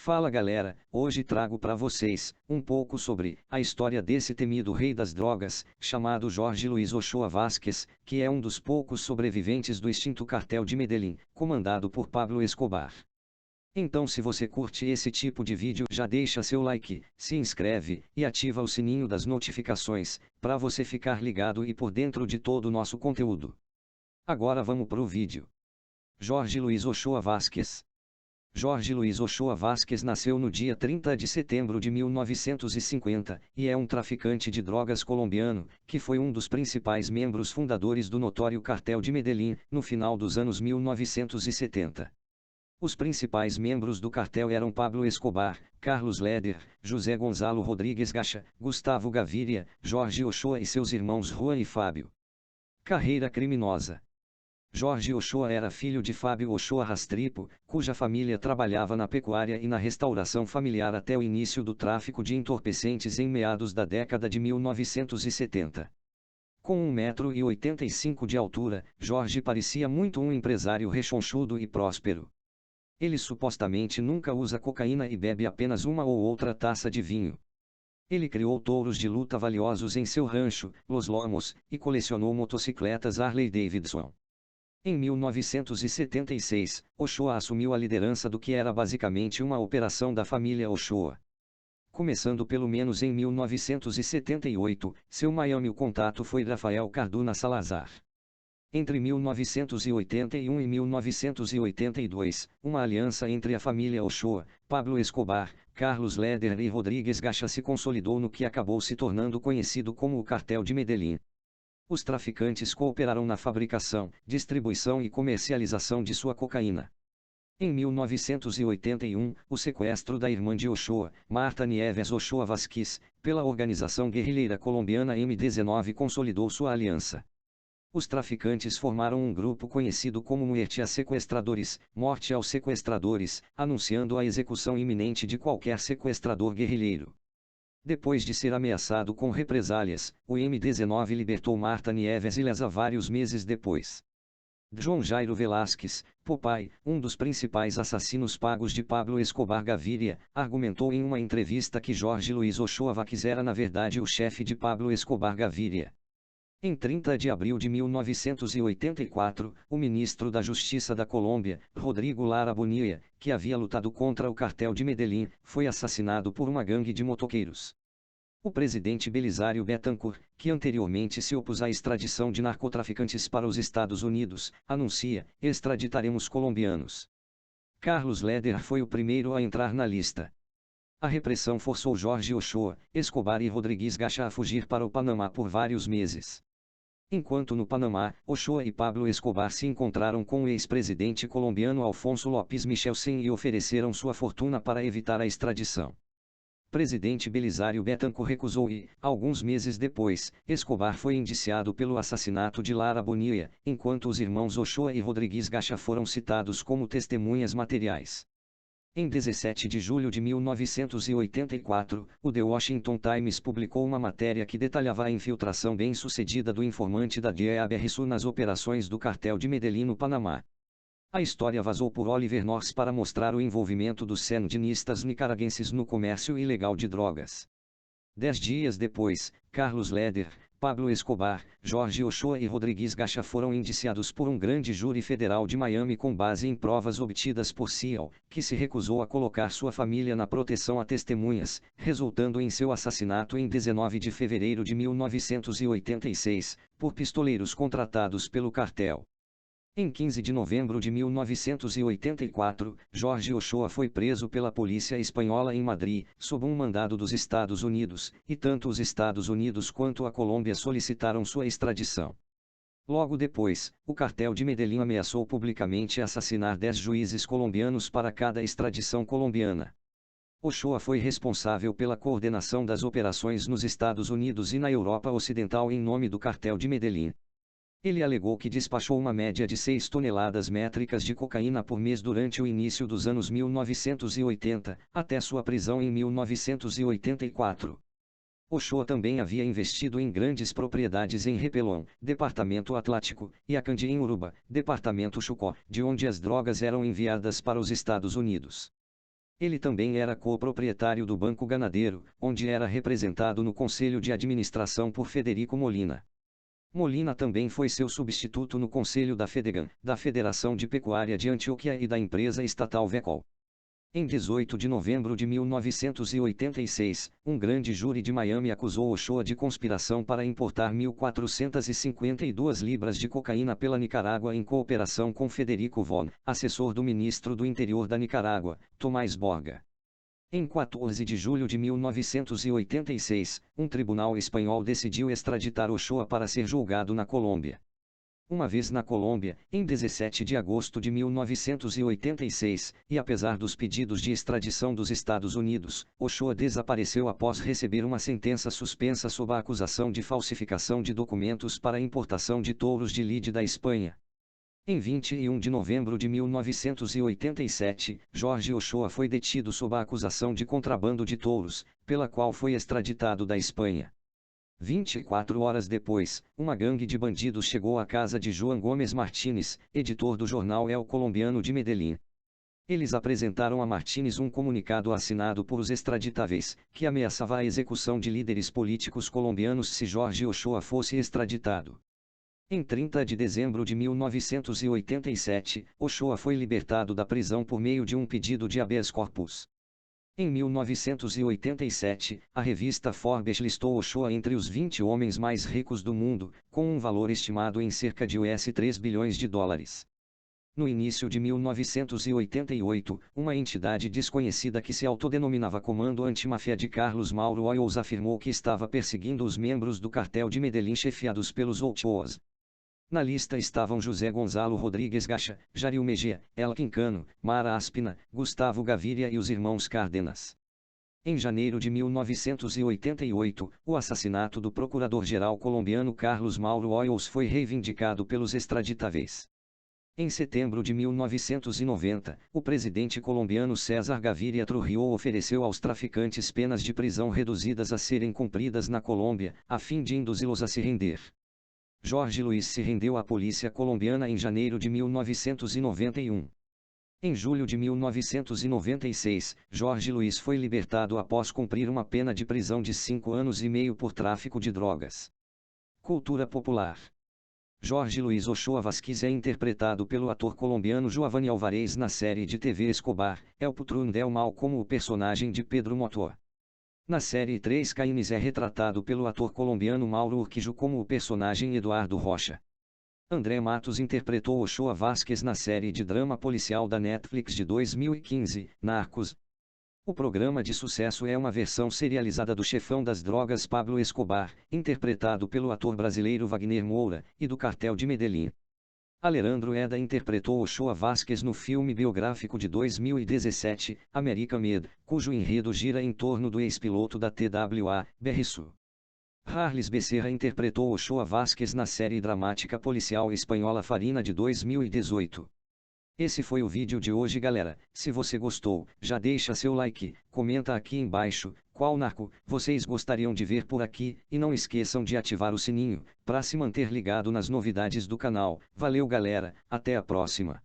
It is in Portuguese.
Fala galera, hoje trago para vocês um pouco sobre a história desse temido rei das drogas, chamado Jorge Luiz Ochoa Vázquez, que é um dos poucos sobreviventes do extinto cartel de Medellín, comandado por Pablo Escobar. Então, se você curte esse tipo de vídeo, já deixa seu like, se inscreve e ativa o sininho das notificações, para você ficar ligado e por dentro de todo o nosso conteúdo. Agora vamos pro vídeo. Jorge Luiz Ochoa Vázquez. Jorge Luiz Ochoa Vázquez nasceu no dia 30 de setembro de 1950, e é um traficante de drogas colombiano, que foi um dos principais membros fundadores do notório cartel de Medellín, no final dos anos 1970. Os principais membros do cartel eram Pablo Escobar, Carlos Leder, José Gonzalo Rodrigues Gacha, Gustavo Gaviria, Jorge Ochoa e seus irmãos Juan e Fábio. Carreira criminosa. Jorge Ochoa era filho de Fábio Ochoa Rastrepo, cuja família trabalhava na pecuária e na restauração familiar até o início do tráfico de entorpecentes em meados da década de 1970. Com 1,85 m de altura, Jorge parecia muito um empresário rechonchudo e próspero. Ele supostamente nunca usa cocaína e bebe apenas uma ou outra taça de vinho. Ele criou touros de luta valiosos em seu rancho, Los Lomos, e colecionou motocicletas Harley Davidson. Em 1976, Ochoa assumiu a liderança do que era basicamente uma operação da família Ochoa. Começando pelo menos em 1978, seu maior contato foi Rafael Cardona Salazar. Entre 1981 e 1982, uma aliança entre a família Ochoa, Pablo Escobar, Carlos Leder e Rodrigues Gacha se consolidou no que acabou se tornando conhecido como o Cartel de Medellín. Os traficantes cooperaram na fabricação, distribuição e comercialização de sua cocaína. Em 1981, o sequestro da irmã de Ochoa, Marta Nieves Ochoa Vázquez, pela organização guerrilheira colombiana M-19 consolidou sua aliança. Os traficantes formaram um grupo conhecido como Muerte a Sequestradores, Morte aos Sequestradores, anunciando a execução iminente de qualquer sequestrador guerrilheiro. Depois de ser ameaçado com represálias, o M-19 libertou Marta Nieves ilesa vários meses depois. João Jairo Velásquez, Popeye, um dos principais assassinos pagos de Pablo Escobar Gaviria, argumentou em uma entrevista que Jorge Luiz Ochoa Vázquez era na verdade o chefe de Pablo Escobar Gaviria. Em 30 de abril de 1984, o ministro da Justiça da Colômbia, Rodrigo Lara Bonilla, que havia lutado contra o cartel de Medellín, foi assassinado por uma gangue de motoqueiros. O presidente Belisário Bettencourt, que anteriormente se opôs à extradição de narcotraficantes para os Estados Unidos, anuncia: extraditaremos colombianos. Carlos Leder foi o primeiro a entrar na lista. A repressão forçou Jorge Ochoa, Escobar e Rodrigues Gacha a fugir para o Panamá por vários meses. Enquanto no Panamá, Ochoa e Pablo Escobar se encontraram com o ex-presidente colombiano Alfonso López Michelsen e ofereceram sua fortuna para evitar a extradição. Presidente Belisário Bettencourt recusou e, alguns meses depois, Escobar foi indiciado pelo assassinato de Lara Bonilla, enquanto os irmãos Ochoa e Rodrigues Gacha foram citados como testemunhas materiais. Em 17 de julho de 1984, o The Washington Times publicou uma matéria que detalhava a infiltração bem-sucedida do informante da DEA BRSU nas operações do cartel de Medellín no Panamá. A história vazou por Oliver North para mostrar o envolvimento dos sandinistas nicaragüenses no comércio ilegal de drogas. 10 dias depois, Carlos Leder, Pablo Escobar, Jorge Ochoa e Rodrigues Gacha foram indiciados por um grande júri federal de Miami com base em provas obtidas por Seal, que se recusou a colocar sua família na proteção a testemunhas, resultando em seu assassinato em 19 de fevereiro de 1986, por pistoleiros contratados pelo cartel. Em 15 de novembro de 1984, Jorge Ochoa foi preso pela polícia espanhola em Madrid, sob um mandado dos Estados Unidos, e tanto os Estados Unidos quanto a Colômbia solicitaram sua extradição. Logo depois, o cartel de Medellín ameaçou publicamente assassinar 10 juízes colombianos para cada extradição colombiana. Ochoa foi responsável pela coordenação das operações nos Estados Unidos e na Europa Ocidental em nome do cartel de Medellín. Ele alegou que despachou uma média de 6 toneladas métricas de cocaína por mês durante o início dos anos 1980, até sua prisão em 1984. Ochoa também havia investido em grandes propriedades em Repelón, Departamento Atlântico, e Acandi em Urubá, Departamento Chocó, de onde as drogas eram enviadas para os Estados Unidos. Ele também era coproprietário do Banco Ganadeiro, onde era representado no conselho de administração por Federico Molina. Molina também foi seu substituto no conselho da FEDEGAN, da Federação de Pecuária de Antioquia e da empresa estatal Vecol. Em 18 de novembro de 1986, um grande júri de Miami acusou Ochoa de conspiração para importar 1.452 libras de cocaína pela Nicarágua em cooperação com Federico Von, assessor do ministro do Interior da Nicarágua, Tomás Borga. Em 14 de julho de 1986, um tribunal espanhol decidiu extraditar Ochoa para ser julgado na Colômbia. Uma vez na Colômbia, em 17 de agosto de 1986, e apesar dos pedidos de extradição dos Estados Unidos, Ochoa desapareceu após receber uma sentença suspensa sob a acusação de falsificação de documentos para importação de touros de lide da Espanha. Em 21 de novembro de 1987, Jorge Ochoa foi detido sob a acusação de contrabando de touros, pela qual foi extraditado da Espanha. 24 horas depois, uma gangue de bandidos chegou à casa de João Gomes Martínez, editor do jornal El Colombiano de Medellín. Eles apresentaram a Martínez um comunicado assinado por os extraditáveis, que ameaçava a execução de líderes políticos colombianos se Jorge Ochoa fosse extraditado. Em 30 de dezembro de 1987, Ochoa foi libertado da prisão por meio de um pedido de habeas corpus. Em 1987, a revista Forbes listou Ochoa entre os 20 homens mais ricos do mundo, com um valor estimado em cerca de US$ 3 bilhões. No início de 1988, uma entidade desconhecida que se autodenominava Comando Antimáfia de Carlos Mauro Oils afirmou que estava perseguindo os membros do cartel de Medellín chefiados pelos Ochoas. Na lista estavam José Gonzalo Rodrigues Gacha, Jaril Mejia, El Quincano, Mara Aspina, Gustavo Gaviria e os irmãos Cárdenas. Em janeiro de 1988, o assassinato do procurador-geral colombiano Carlos Mauro Oils foi reivindicado pelos extraditáveis. Em setembro de 1990, o presidente colombiano César Gaviria Trujillo ofereceu aos traficantes penas de prisão reduzidas a serem cumpridas na Colômbia, a fim de induzi-los a se render. Jorge Luiz se rendeu à polícia colombiana em janeiro de 1991. Em julho de 1996, Jorge Luiz foi libertado após cumprir uma pena de prisão de 5 anos e meio por tráfico de drogas. Cultura popular. Jorge Luiz Ochoa Vázquez é interpretado pelo ator colombiano Giovanni Alvarez na série de TV Escobar, El Patrón del Mal como o personagem de Pedro Motor. Na série Três Caínes é retratado pelo ator colombiano Mauro Urquijo como o personagem Eduardo Rocha. André Matos interpretou Ochoa Vázquez na série de drama policial da Netflix de 2015, Narcos. O programa de sucesso é uma versão serializada do chefão das drogas Pablo Escobar, interpretado pelo ator brasileiro Wagner Moura, e do cartel de Medellín. Alejandro Eda interpretou Ochoa Vázquez no filme biográfico de 2017, American Made, cujo enredo gira em torno do ex-piloto da TWA, Berriçu. Harles Becerra interpretou Ochoa Vázquez na série dramática policial espanhola Farina de 2018. Esse foi o vídeo de hoje, galera. Se você gostou, já deixa seu like, comenta aqui embaixo qual narco vocês gostariam de ver por aqui, e não esqueçam de ativar o sininho para se manter ligado nas novidades do canal. Valeu, galera, até a próxima.